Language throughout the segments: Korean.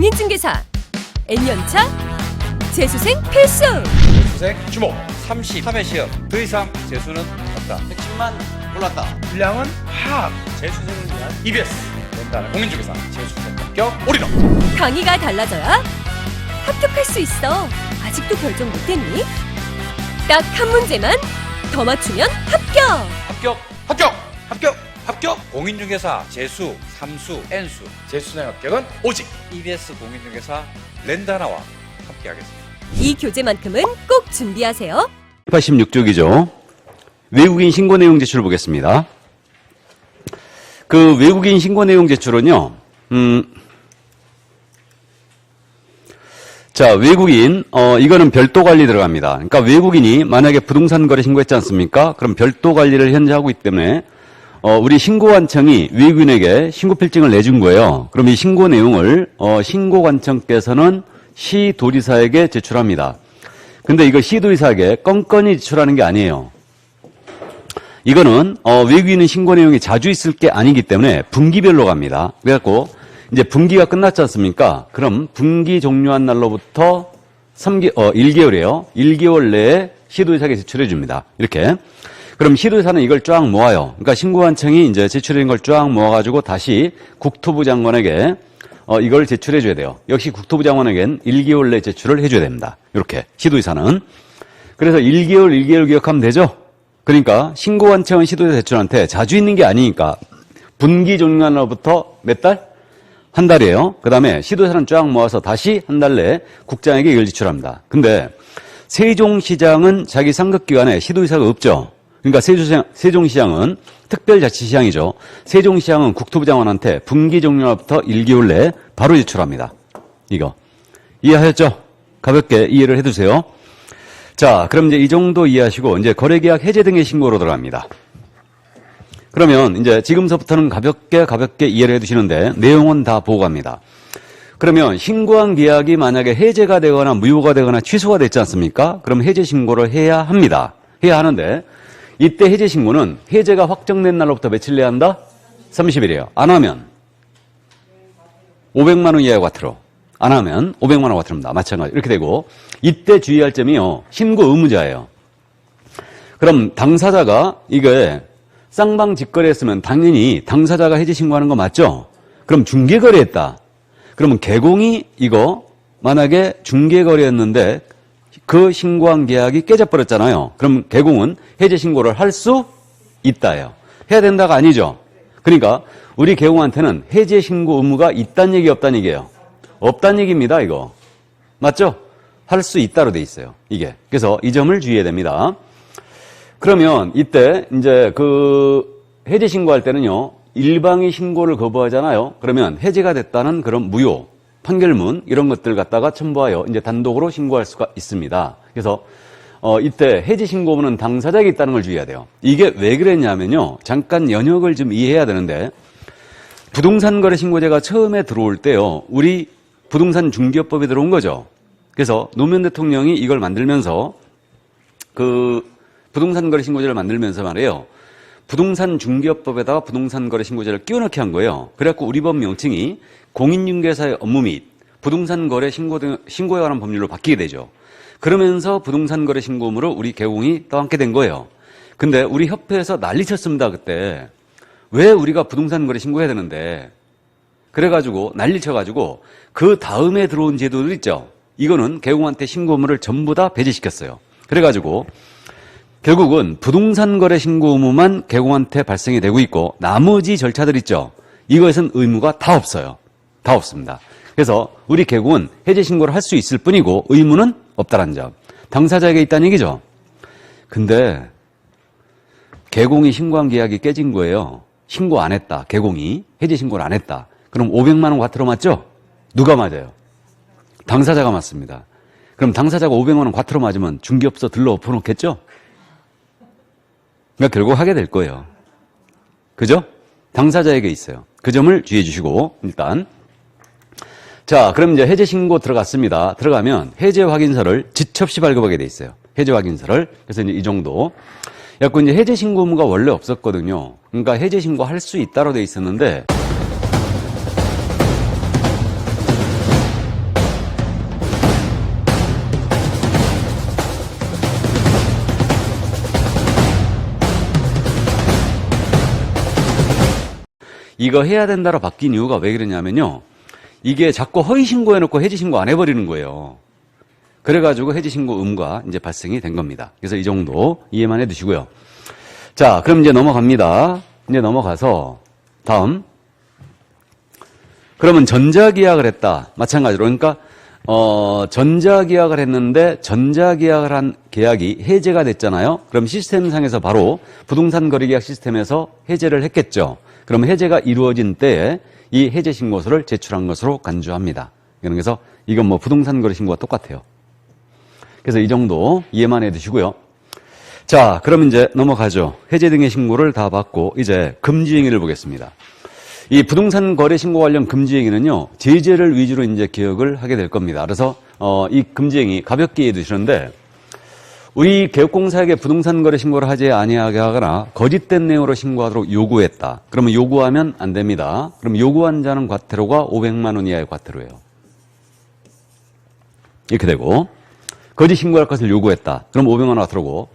공인중개사 N년차 재수생 필수. 재수생 주목 33회 시험 더 이상 재수는 없다. 핵심만 골랐다. 분량은 파악. 재수생을 위한 EBS 렌탈 공인중개사 재수생 합격 올인원. 강의가 달라져야 합격할 수 있어. 아직도 결정 못했니? 딱 한 문제만 더 맞추면 합격. 합격. 공인중개사 재수, 삼수, N수 재수생 합격은 오직 EBS 공인중개사 렌다나와 함께하겠습니다. 이 교재만큼은 꼭 준비하세요. 86쪽이죠. 외국인 신고 내용 제출 보겠습니다. 그 외국인 신고 내용 제출은요. 자, 외국인 이거는 별도 관리 들어갑니다. 그러니까 외국인이 만약에 부동산 거래 신고했지 않습니까? 그럼 별도 관리를 현재 하고 있기 때문에 우리 신고관청이 외국인에게 신고 필증을 내준 거예요. 그럼 이 신고 내용을 신고관청께서는 시도지사에게 제출합니다. 근데 이거 시도지사에게 건건히 제출하는 게 아니에요. 이거는 외국인은 신고 내용이 자주 있을 게 아니기 때문에 분기별로 갑니다. 그래갖고 이제 분기가 끝났지 않습니까? 그럼 분기 종료한 날로부터 1개월이에요. 1개월 내에 시도지사에게 제출해 줍니다. 이렇게. 그럼 시도지사는 이걸 쫙 모아요. 그러니까 신고관청이 이제 제출한 걸 쫙 모아가지고 다시 국토부 장관에게 이걸 제출해 줘야 돼요. 역시 국토부 장관에겐 1개월 내에 제출을 해줘야 됩니다. 이렇게 시도지사는. 그래서 1개월 기억하면 되죠? 그러니까 신고관청은 시도지사 제출한테 자주 있는 게 아니니까 분기 종료한 날부터 몇 달? 한 달이에요. 그 다음에 시도지사는 쫙 모아서 다시 한 달 내에 국장에게 이걸 제출합니다. 근데 세종시장은 자기 상급기관에 시도지사가 없죠. 그러니까 세종시장은 특별자치시장이죠. 세종시장은 국토부 장관한테 분기 종료부터 1개월 내에 바로 제출합니다. 이거. 이해하셨죠? 가볍게 이해를 해두세요. 자, 그럼 이제 이 정도 이해하시고 이제 거래계약 해제 등의 신고로 들어갑니다. 그러면 이제 지금서부터는 가볍게 이해를 해두시는데 내용은 다 보고 갑니다. 그러면 신고한 계약이 만약에 해제가 되거나 무효가 되거나 취소가 됐지 않습니까? 그럼 해제 신고를 해야 합니다. 해야 하는데 이때 해제 신고는 해제가 확정된 날로부터 며칠 내야 한다? 30일이에요. 안 하면 500만 원 이하의 과태료. 안 하면 500만 원 과태료입니다. 마찬가지. 이렇게 되고 이때 주의할 점이요. 신고 의무자예요. 그럼 당사자가 이게 쌍방 직거래했으면 당연히 당사자가 해제 신고하는 거 맞죠? 그럼 중개거래했다. 그러면 개공이 이거 만약에 중개거래였는데 그 신고한 계약이 깨져버렸잖아요. 그럼 개공은 해제 신고를 할 수 있다예요. 해야 된다가 아니죠. 그러니까 우리 개공한테는 해제 신고 의무가 있다는 얘기 없다는 얘기예요. 없다는 얘기입니다. 이거. 맞죠? 할 수 있다로 돼 있어요. 이게. 그래서 이 점을 주의해야 됩니다. 그러면 이때 이제 그 해제 신고할 때는요. 일방이 신고를 거부하잖아요. 그러면 해제가 됐다는 그런 무효, 판결문 이런 것들 갖다가 첨부하여 이제 단독으로 신고할 수가 있습니다. 그래서 이때 해제 신고문은 당사자에게 있다는 걸 주의해야 돼요. 이게 왜 그랬냐면요. 잠깐 연역을 좀 이해해야 되는데 부동산 거래 신고제가 처음에 들어올 때요. 우리 부동산 중개업법에 들어온 거죠. 그래서 노무현 대통령이 이걸 만들면서 그 부동산 거래 신고제를 만들면서 말이에요. 부동산 중개업법에다가 부동산 거래 신고제를 끼워넣게 한 거예요. 그래갖고 우리 법 명칭이 공인중개사의 업무 및 부동산 거래 신고에 관한 법률로 바뀌게 되죠. 그러면서 부동산 거래 신고문으로 우리 개공이 떠안게 된 거예요. 근데 우리 협회에서 난리쳤습니다. 그때. 왜 우리가 부동산 거래 신고해야 되는데. 그래가지고 난리쳐가지고 그 다음에 들어온 제도들 있죠. 이거는 개공한테 신고문을 전부 다 배제시켰어요. 그래가지고 결국은 부동산 거래 신고 의무만 개공한테 발생이 되고 있고 나머지 절차들 있죠. 이거에선 의무가 다 없어요. 다 없습니다. 그래서 우리 개공은 해제 신고를 할 수 있을 뿐이고 의무는 없다는 점. 당사자에게 있다는 얘기죠. 근데 개공이 신고한 계약이 깨진 거예요. 신고 안 했다. 개공이 해제 신고를 안 했다. 그럼 500만 원 과태료 맞죠? 누가 맞아요? 당사자가 맞습니다. 그럼 당사자가 500만 원 과태료 맞으면 중개업소 들러 엎어놓겠죠? 그러니까 결국 하게 될 거예요. 그죠? 당사자에게 있어요. 그 점을 주의해 주시고 일단 자 그럼 이제 해제 신고 들어갔습니다. 들어가면 해제 확인서를 지첩시 발급하게 돼 있어요. 해제 확인서를. 그래서 이제 이 정도. 약간 이제 해제 신고 의무가 원래 없었거든요. 그러니까 해제 신고 할 수 있다로 돼 있었는데 이거 해야 된다로 바뀐 이유가 왜 그러냐면요. 이게 자꾸 허위 신고해놓고 해지 신고 안 해버리는 거예요. 그래가지고 해지 신고 의무가 이제 발생이 된 겁니다. 그래서 이 정도 이해만 해두시고요. 자, 그럼 이제 넘어갑니다. 이제 넘어가서 다음. 그러면 전자계약을 했다. 마찬가지로. 그러니까 전자계약을 했는데 전자계약을 한 계약이 해제가 됐잖아요. 그럼 시스템상에서 바로 부동산 거래계약 시스템에서 해제를 했겠죠. 그럼 해제가 이루어진 때에 이 해제 신고서를 제출한 것으로 간주합니다. 그래서 이건 뭐 부동산 거래 신고와 똑같아요. 그래서 이 정도 이해만 해두시고요. 자, 그럼 이제 넘어가죠. 해제 등의 신고를 다 받고 이제 금지행위를 보겠습니다. 이 부동산 거래 신고 관련 금지행위는요, 제재를 위주로 이제 기억을 하게 될 겁니다. 그래서 이 금지행위 가볍게 이해해 두시는데, 우리 개업공사에게 부동산 거래 신고를 하지 아니하게 하거나 거짓된 내용으로 신고하도록 요구했다. 그러면 요구하면 안 됩니다. 그럼 요구한 자는 과태료가 500만 원 이하의 과태료예요. 이렇게 되고, 거짓 신고할 것을 요구했다. 그럼 500만 원 과태료고,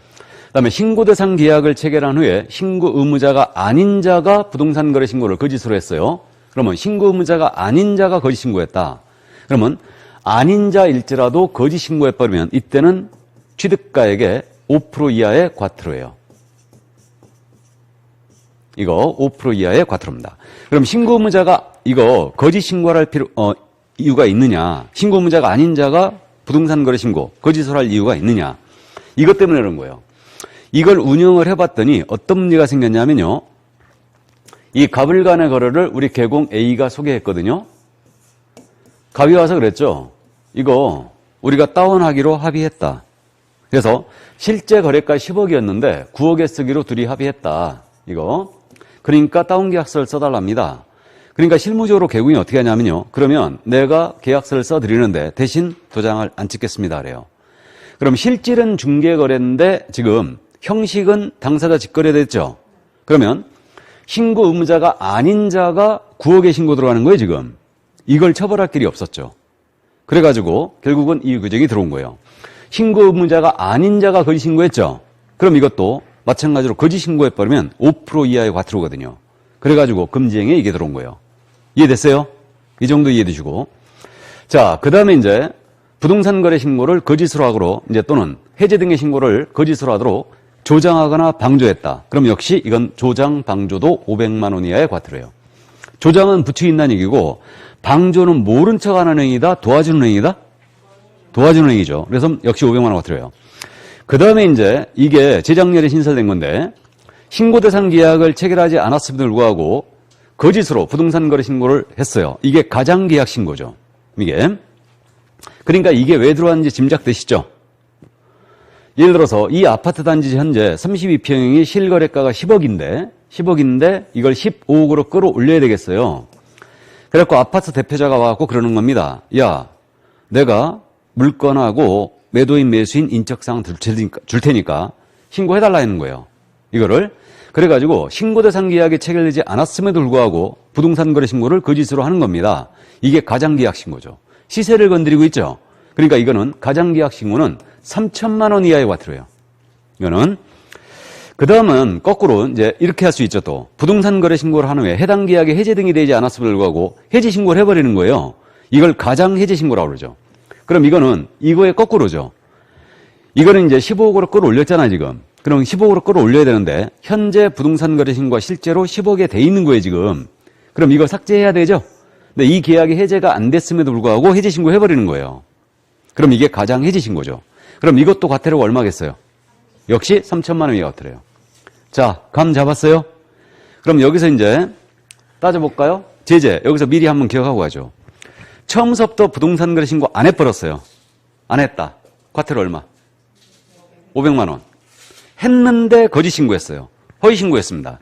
그다음에 신고 대상 계약을 체결한 후에 신고 의무자가 아닌 자가 부동산 거래 신고를 거짓으로 했어요. 그러면 신고 의무자가 아닌 자가 거짓 신고했다. 그러면 아닌 자일지라도 거짓 신고해버리면 이때는 취득가액의 5% 이하의 과태료예요. 이거 5% 이하의 과태료입니다. 그럼 신고 의무자가 이거 거짓 신고할 이유가 있느냐? 신고 의무자가 아닌 자가 부동산 거래 신고 거짓으로 할 이유가 있느냐? 이것 때문에 그런 거예요. 이걸 운영을 해봤더니 어떤 문제가 생겼냐면요. 이 갑을 간의 거래를 우리 개공 A가 소개했거든요. 갑이 와서 그랬죠. 이거 우리가 다운하기로 합의했다. 그래서 실제 거래가 10억이었는데 9억에 쓰기로 둘이 합의했다. 이거. 그러니까 다운 계약서를 써달랍니다. 그러니까 실무적으로 개공이 어떻게 하냐면요. 그러면 내가 계약서를 써드리는데 대신 도장을 안 찍겠습니다. 그래요. 그럼 실질은 중개거래인데 지금 형식은 당사자 직거래 됐죠. 그러면 신고 의무자가 아닌 자가 9억에 신고 들어가는 거예요, 지금. 이걸 처벌할 길이 없었죠. 그래가지고 결국은 이 규정이 들어온 거예요. 신고 의무자가 아닌 자가 거짓 신고했죠. 그럼 이것도 마찬가지로 거짓 신고해버리면 5% 이하의 과태료거든요. 그래가지고 금지행위에 이게 들어온 거예요. 이해됐어요? 이 정도 이해되시고. 자, 그 다음에 이제 부동산 거래 신고를 거짓으로 하고 이제 또는 해제 등의 신고를 거짓으로 하도록 조장하거나 방조했다. 그럼 역시 이건 조장, 방조도 500만 원 이하의 과태료예요. 조장은 부추긴다는 얘기고 방조는 모른 척하는 행위다, 도와주는 행위다? 도와주는 행위죠. 그래서 역시 500만 원 과태료예요. 그 다음에 이제 이게 재작년에 신설된 건데 신고 대상 계약을 체결하지 않았음에도 불구하고 거짓으로 부동산 거래 신고를 했어요. 이게 가장 계약 신고죠. 이게. 그러니까 이게 왜 들어왔는지 짐작되시죠? 예를 들어서 이 아파트 단지 현재 32평형이 실거래가가 10억인데 이걸 15억으로 끌어올려야 되겠어요. 그래갖고 아파트 대표자가 와갖고 그러는 겁니다. 야, 내가 물건하고 매도인 매수인 인적사항 줄 테니까 신고해달라 하는 거예요. 이거를. 그래가지고 신고 대상 계약이 체결되지 않았음에도 불구하고 부동산 거래 신고를 거짓으로 하는 겁니다. 이게 가장 계약 신고죠. 시세를 건드리고 있죠. 그러니까 이거는 가장 계약 신고는 3천만 원 이하의 과태료예요. 이거는. 그 다음은 거꾸로 이제 이렇게 할 수 있죠. 또 부동산 거래 신고를 한 후에 해당 계약이 해제 등이 되지 않았음에도 불구하고 해제 신고를 해버리는 거예요. 이걸 가장 해제 신고라고 그러죠. 그럼 이거는 이거의 거꾸로죠. 이거는 이제 15억으로 끌어올렸잖아 지금. 그럼 15억으로 끌어올려야 되는데 현재 부동산 거래 신고가 실제로 10억에 돼 있는 거예요 지금. 그럼 이걸 삭제해야 되죠. 근데 이 계약이 해제가 안 됐음에도 불구하고 해제 신고 해버리는 거예요. 그럼 이게 가장 해제 신고죠. 그럼 이것도 과태료가 얼마겠어요? 역시 3천만 원 이하 과태료예요. 자, 감 잡았어요? 그럼 여기서 이제 따져볼까요? 제재. 여기서 미리 한번 기억하고 가죠. 처음부터 부동산 거래 신고 안 해버렸어요. 안 했다. 과태료 얼마? 500만 원. 했는데 거짓 신고했어요. 허위 신고했습니다.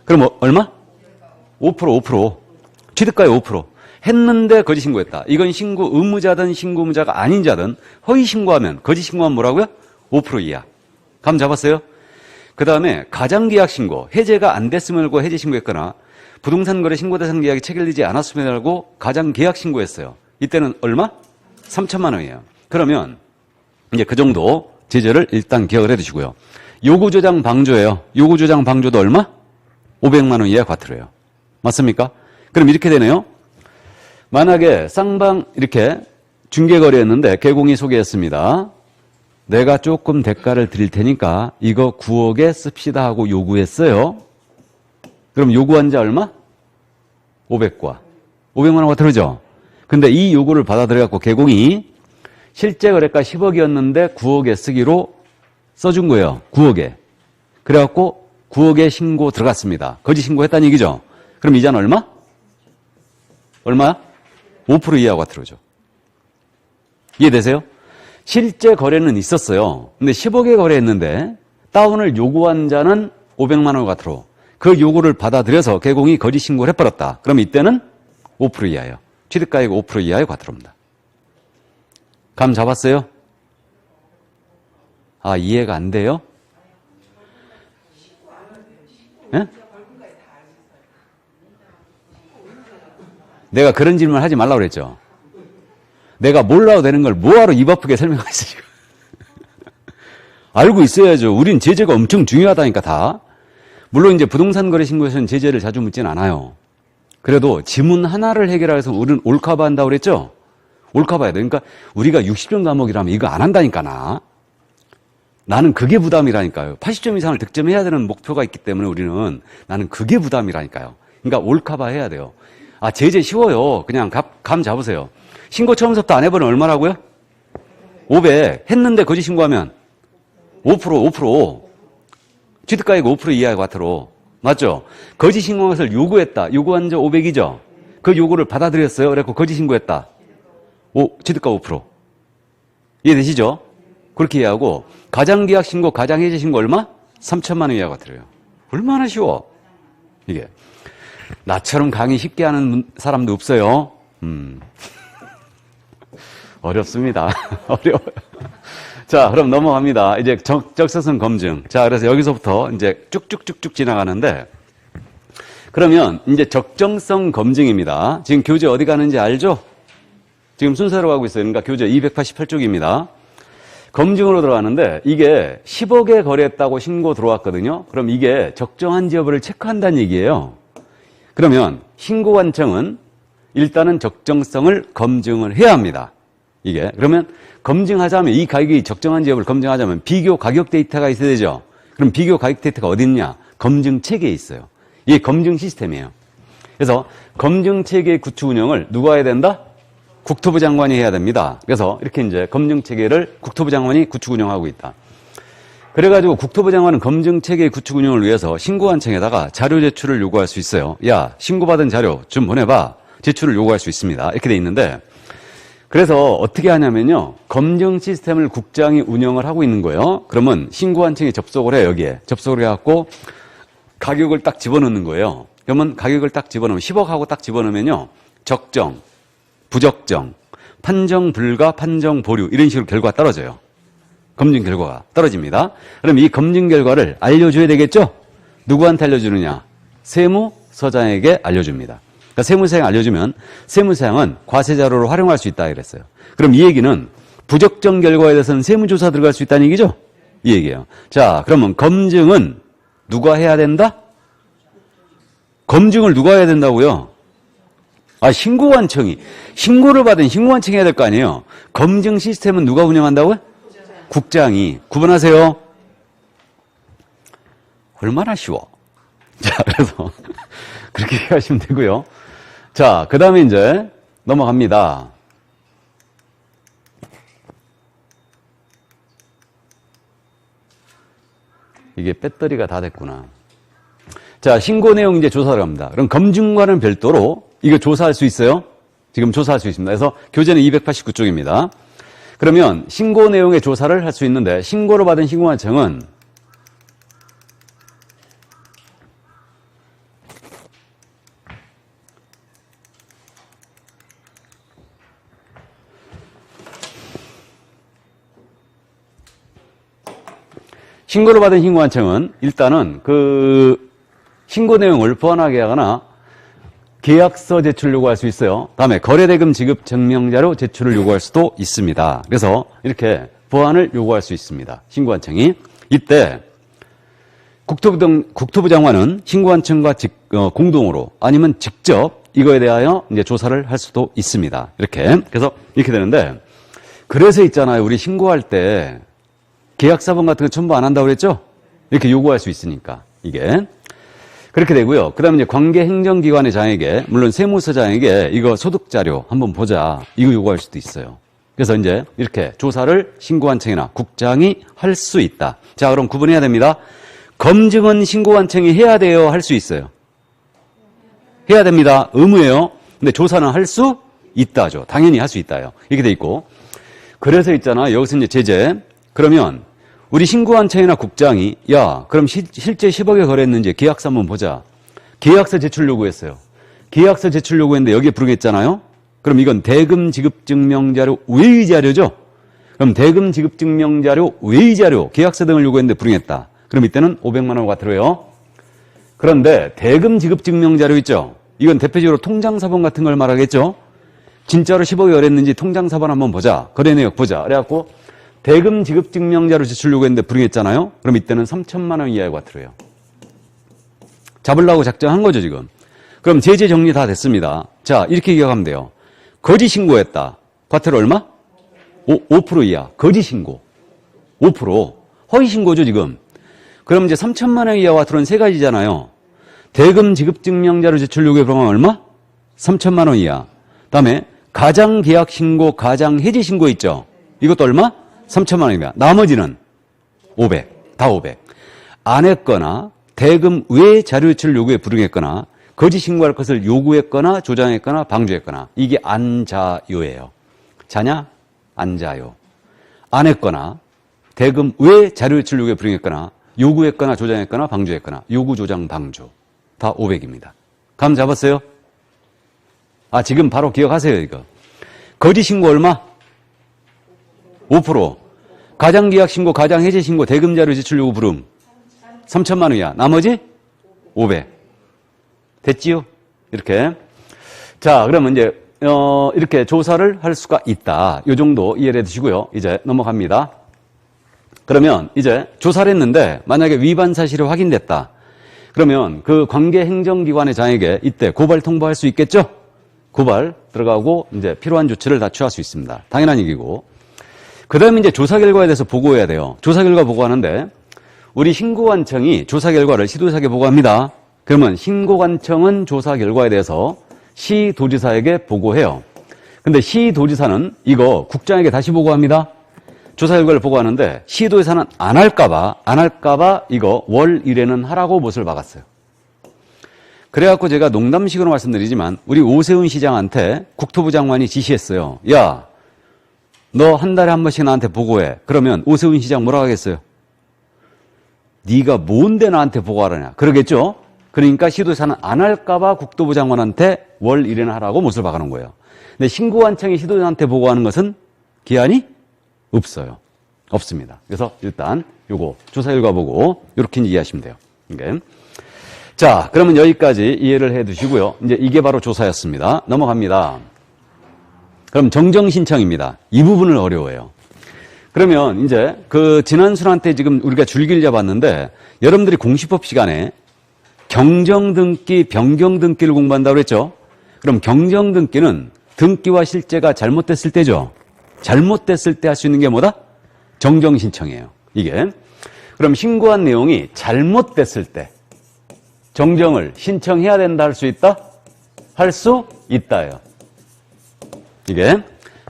그럼 얼마? 5%. 취득가의 5%. 했는데 거짓 신고했다. 이건 신고 의무자든 신고 의무자가 아닌 자든 허위 신고하면 거짓 신고하면 뭐라고요? 5% 이하. 감 잡았어요? 그 다음에 가장계약 신고, 해제가 안 됐음을 알고 해제 신고했거나 부동산 거래 신고 대상 계약이 체결되지 않았음을 알고 가장계약 신고했어요. 이때는 얼마? 3천만 원이에요. 그러면 이제 그 정도 제재를 일단 기억을 해두시고요. 요구조장 방조예요. 요구조장 방조도 얼마? 500만 원 이하 과태료예요. 맞습니까? 그럼 이렇게 되네요. 만약에 쌍방 이렇게 중개거래였는데 개공이 소개했습니다. 내가 조금 대가를 드릴 테니까 이거 9억에 씁시다 하고 요구했어요. 그럼 요구한 자 얼마? 500과. 500만 원가 들어죠? 근데 이 요구를 받아들여갖고 개공이 실제 거래가 10억이었는데 9억에 쓰기로 써준 거예요. 9억에. 그래갖고 9억에 신고 들어갔습니다. 거짓 신고했다는 얘기죠? 그럼 이자는 얼마? 얼마야? 5% 이하가 들어오죠. 이해되세요? 실제 거래는 있었어요. 근데 10억에 거래했는데 다운을 요구한 자는 500만 원가 들어. 그 요구를 받아들여서 개공이 거짓 신고를 해버렸다. 그럼 이때는 5% 이하예요. 취득가액 5% 이하의 과태료입니다. 감 잡았어요? 아, 이해가 안 돼요? 예? 내가 그런 질문을 하지 말라고 그랬죠. 내가 몰라도 되는 걸 뭐하러 입 아프게 설명하지 지금. 알고 있어야죠. 우린 제재가 엄청 중요하다니까 다. 물론 이제 부동산 거래 신고에서는 제재를 자주 묻진 않아요. 그래도 지문 하나를 해결하기 위해서 우리는 올카바 한다고 그랬죠? 올카바 해야 돼. 그러니까 우리가 60점 과목이라면 이거 안 한다니까 나는 그게 부담이라니까요. 80점 이상을 득점해야 되는 목표가 있기 때문에 우리는 나는 그게 부담이라니까요. 그러니까 올카바 해야 돼요. 아, 제재 쉬워요. 그냥 감 잡으세요. 신고 처음부터 안 해보면 얼마라고요? 500. 했는데 거짓 신고하면 5%. 취득가액 5% 이하의 과태료. 맞죠? 거짓 신고한 것을 요구했다. 요구한 자 500이죠? 그 요구를 받아들였어요. 그래서 거짓 신고했다. 취득가 5%. 이해되시죠? 그렇게 이해하고, 가장계약 신고, 가장해제 신고 얼마? 3천만 원 이하가 들어요. 얼마나 쉬워? 이게. 나처럼 강의 쉽게 하는 사람도 없어요. 어렵습니다. 어려워요. 자, 그럼 넘어갑니다. 이제 적정성 검증. 자, 그래서 여기서부터 이제 쭉쭉쭉쭉 지나가는데, 그러면 이제 적정성 검증입니다. 지금 교재 어디 가는지 알죠? 지금 순서로 가고 있어요. 그러니까 교재 288쪽입니다. 검증으로 들어가는데, 이게 10억에 거래했다고 신고 들어왔거든요. 그럼 이게 적정한지 여부를 체크한다는 얘기예요. 그러면 신고관청은 일단은 적정성을 검증을 해야 합니다. 이게. 그러면 검증하자면, 이 가격이 적정한지 여부를 검증하자면 비교 가격 데이터가 있어야 되죠. 그럼 비교 가격 데이터가 어디 있냐? 검증 체계에 있어요. 이게 검증 시스템이에요. 그래서 검증 체계 구축 운영을 누가 해야 된다? 국토부 장관이 해야 됩니다. 그래서 이렇게 이제 검증 체계를 국토부 장관이 구축 운영하고 있다. 그래가지고 국토부 장관은 검증 체계 구축 운영을 위해서 신고관청에다가 자료 제출을 요구할 수 있어요. 야, 신고받은 자료 좀 보내봐. 제출을 요구할 수 있습니다. 이렇게 돼 있는데, 그래서 어떻게 하냐면요, 검증 시스템을 국장이 운영을 하고 있는 거예요. 그러면 신고관청에 접속을 해요. 여기에 접속을 해갖고 가격을 딱 집어넣는 거예요. 그러면 가격을 딱 집어넣으면 10억하고 딱 집어넣으면요, 적정, 부적정, 판정 불가, 판정 보류, 이런 식으로 결과가 떨어져요. 검증 결과가 떨어집니다. 그럼 이 검증 결과를 알려줘야 되겠죠? 누구한테 알려주느냐? 세무서장에게 알려줍니다. 그러니까 세무서장에 알려주면 세무서장은 과세자료로 활용할 수 있다 그랬어요. 그럼 이 얘기는 부적정 결과에 대해서는 세무조사 들어갈 수 있다는 얘기죠? 이 얘기예요. 자, 그러면 검증은 누가 해야 된다? 검증을 누가 해야 된다고요? 아, 신고관청이. 신고를 받은 신고관청이 해야 될 거 아니에요? 검증 시스템은 누가 운영한다고요? 국장이. 구분하세요. 얼마나 쉬워. 자, 그래서 그렇게 하시면 되고요. 자, 그 다음에 이제 넘어갑니다. 이게 배터리가 다 됐구나. 자, 신고 내용 이제 조사를 합니다. 그럼 검증과는 별도로 이거 조사할 수 있어요? 지금 조사할 수 있습니다. 그래서 교재는 289쪽입니다. 그러면 신고 내용의 조사를 할 수 있는데, 신고를 받은 신고관청은 신고를 받은 신고관청은 일단은 그 신고 내용을 보완하게 하거나 계약서 제출 요구할 수 있어요. 다음에 거래대금 지급 증명자료 제출을 요구할 수도 있습니다. 그래서 이렇게 보완을 요구할 수 있습니다. 신고관청이. 이때 국토부 장관은 신고한청과 공동으로 아니면 직접 이거에 대하여 이제 조사를 할 수도 있습니다. 이렇게. 그래서 이렇게 되는데, 그래서 있잖아요. 우리 신고할 때 계약사본 같은 거 첨부 안 한다고 그랬죠? 이렇게 요구할 수 있으니까. 이게. 그렇게 되고요. 그 다음에 이제 관계 행정기관의 장에게, 물론 세무서장에게 이거 소득자료 한번 보자. 이거 요구할 수도 있어요. 그래서 이제 이렇게 조사를 신고관청이나 국장이 할 수 있다. 자, 그럼 구분해야 됩니다. 검증은 신고관청이 해야 돼요? 할 수 있어요? 해야 됩니다. 의무예요. 근데 조사는 할 수 있다죠. 당연히 할 수 있다요. 이렇게 돼 있고. 그래서 있잖아. 여기서 이제 제재. 그러면 우리 신고관청이나 국장이 야, 그럼 실제 10억에 거래했는지 계약서 한번 보자. 계약서 제출 요구했어요. 계약서 제출 요구했는데 여기에 부르겠잖아요. 그럼 이건 대금 지급 증명자료 외의 자료죠. 그럼 대금 지급 증명자료 외의 자료 계약서 등을 요구했는데 불응했다. 그럼 이때는 500만 원과 들어요. 그런데 대금 지급 증명자료 있죠. 이건 대표적으로 통장사본 같은 걸 말하겠죠. 진짜로 10억이 거래했는지 통장사본 한번 보자. 거래 내역 보자. 그래갖고 대금 지급 증명자료 제출 요구했는데 불응했잖아요. 그럼 이때는 3천만 원 이하의 과태료예요. 잡으려고 작정한 거죠, 지금. 그럼 제재 정리 다 됐습니다. 자, 이렇게 기억하면 돼요. 거짓 신고했다. 과태료 얼마? 5% 이하. 거짓 신고. 5%. 허위 신고죠, 지금. 그럼 이제 3천만 원 이하 과태료는 세 가지잖아요. 대금 지급 증명자료 제출 요구에 불응하면 얼마? 3천만 원 이하. 다음에 가장 계약 신고, 가장 해지 신고 있죠. 이것도 얼마? 3천만 원이면 나머지는 500, 다 500. 안 했거나 대금 외 자료 제출 요구에 불응했거나 거짓 신고할 것을 요구했거나 조장했거나 방조했거나 이게 안자요예요. 자냐? 안자요. 안 했거나 대금 외 자료 제출 요구에 불응했거나 요구했거나 조장했거나 방조했거나 요구, 조장, 방조 다 500입니다. 감 잡았어요? 아, 지금 바로 기억하세요, 이거. 거짓 신고 얼마? 5%. 가장 계약 신고, 가장 해제 신고, 대금 자료 제출 요구 불응. 3천만 원 이하. 나머지 500. 됐지요? 이렇게. 자, 그러면 이제 이렇게 조사를 할 수가 있다. 이 정도 이해를 해 두시고요. 이제 넘어갑니다. 그러면 이제 조사를 했는데 만약에 위반 사실이 확인됐다. 그러면 그 관계 행정기관의 장에게 이때 고발 통보할 수 있겠죠? 고발 들어가고 이제 필요한 조치를 다 취할 수 있습니다. 당연한 얘기고. 그 다음에 이제 조사 결과에 대해서 보고해야 돼요. 조사 결과 보고하는데 우리 신고관청이 조사 결과를 시도지사에게 보고합니다. 그러면 신고관청은 조사 결과에 대해서 시도지사에게 보고해요. 근데 시도지사는 이거 국장에게 다시 보고합니다. 조사 결과를 보고하는데 시도지사는 안 할까봐 이거 월 1회는 하라고 못을 박았어요. 그래갖고 제가 농담식으로 말씀드리지만 우리 오세훈 시장한테 국토부 장관이 지시했어요. 야, 너 한 달에 한 번씩 나한테 보고해. 그러면 오세훈 시장 뭐라고 하겠어요? 네가 뭔데 나한테 보고하라냐. 그러겠죠? 그러니까 시도지사는 안 할까봐 국토부 장관한테 월 1회는 하라고 못을 박아놓은 거예요. 근데 신고관청이 시도지사한테 보고하는 것은 기한이 없어요. 없습니다. 그래서 일단 요거 조사 결과 보고 이렇게 이해하시면 돼요. 이게. 자, 그러면 여기까지 이해를 해 두시고요. 이제 이게 바로 조사였습니다. 넘어갑니다. 그럼 정정 신청입니다. 이 부분을 어려워해요. 그러면 이제 그 지난 순환 때 지금 우리가 줄기를 잡았는데 여러분들이 공시법 시간에 경정등기, 변경등기를 공부한다고 그랬죠? 그럼 경정등기는 등기와 실제가 잘못됐을 때죠? 잘못됐을 때 할 수 있는 게 뭐다? 정정신청이에요. 이게. 그럼 신고한 내용이 잘못됐을 때 정정을 신청해야 된다 할 수 있다? 할 수 있다예요. 이게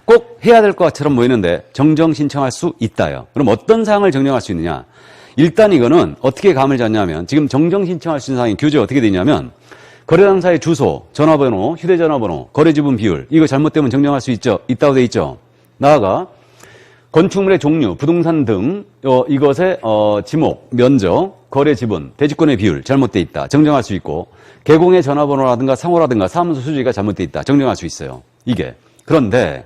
꼭 해야 될 것처럼 보이는데 정정 신청할 수 있다요. 그럼 어떤 사항을 정정할 수 있느냐? 일단 이거는 어떻게 감을 잡냐면 지금 정정 신청할 수 있는 사항이 교재 어떻게 되냐면 거래당사의 주소, 전화번호, 휴대전화번호, 거래지분 비율 이거 잘못되면 정정할 수 있죠. 있다고 돼 있죠. 나아가 건축물의 종류, 부동산 등 이것의 지목, 면적, 거래 지분, 대지권의 비율 잘못돼 있다. 정정할 수 있고 개공의 전화번호라든가 상호라든가 사무소 수주가 잘못돼 있다. 정정할 수 있어요. 이게. 그런데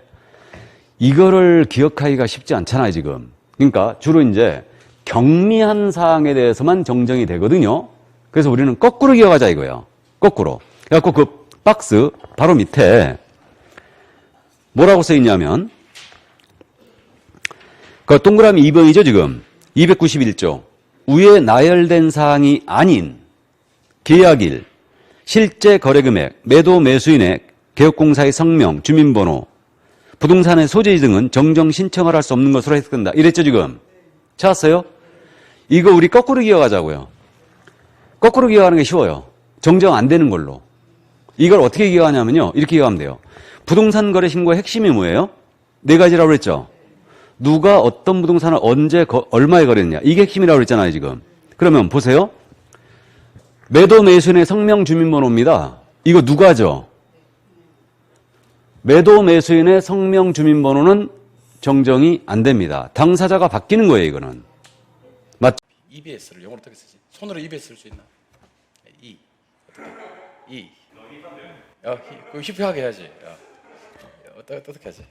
이거를 기억하기가 쉽지 않잖아요, 지금. 그러니까 주로 이제 경미한 사항에 대해서만 정정이 되거든요. 그래서 우리는 거꾸로 기억하자 이거예요. 거꾸로. 그래갖고 그 박스 바로 밑에 뭐라고 써 있냐면 그 동그라미 2번이죠, 지금. 291조. 위에 나열된 사항이 아닌 계약일, 실제 거래금액, 매도 매수인의 개업공사의 성명, 주민번호, 부동산의 소재지 등은 정정 신청을 할 수 없는 것으로 해석된다. 이랬죠, 지금? 찾았어요? 이거 우리 거꾸로 기억하자고요. 거꾸로 기억하는 게 쉬워요. 정정 안 되는 걸로. 이걸 어떻게 기억하냐면요. 이렇게 기억하면 돼요. 부동산 거래 신고의 핵심이 뭐예요? 네 가지라고 그랬죠? 누가 어떤 부동산을 언제, 얼마에 거래했냐. 이게 핵심이라고 그랬잖아요, 지금. 그러면 보세요. 매도 매수인의 성명 주민번호입니다. 이거 누가죠? 매도 매수인의 성명 주민번호는 정정이 안 됩니다. 당사자가 바뀌는 거예요, 이거는. 맞죠? EBS를 영어로 어떻게 쓰지? 손으로 EBS 쓸 수 있나? E. 어떻게? E. 그럼 힙하게 해야지. 어떻게 하지?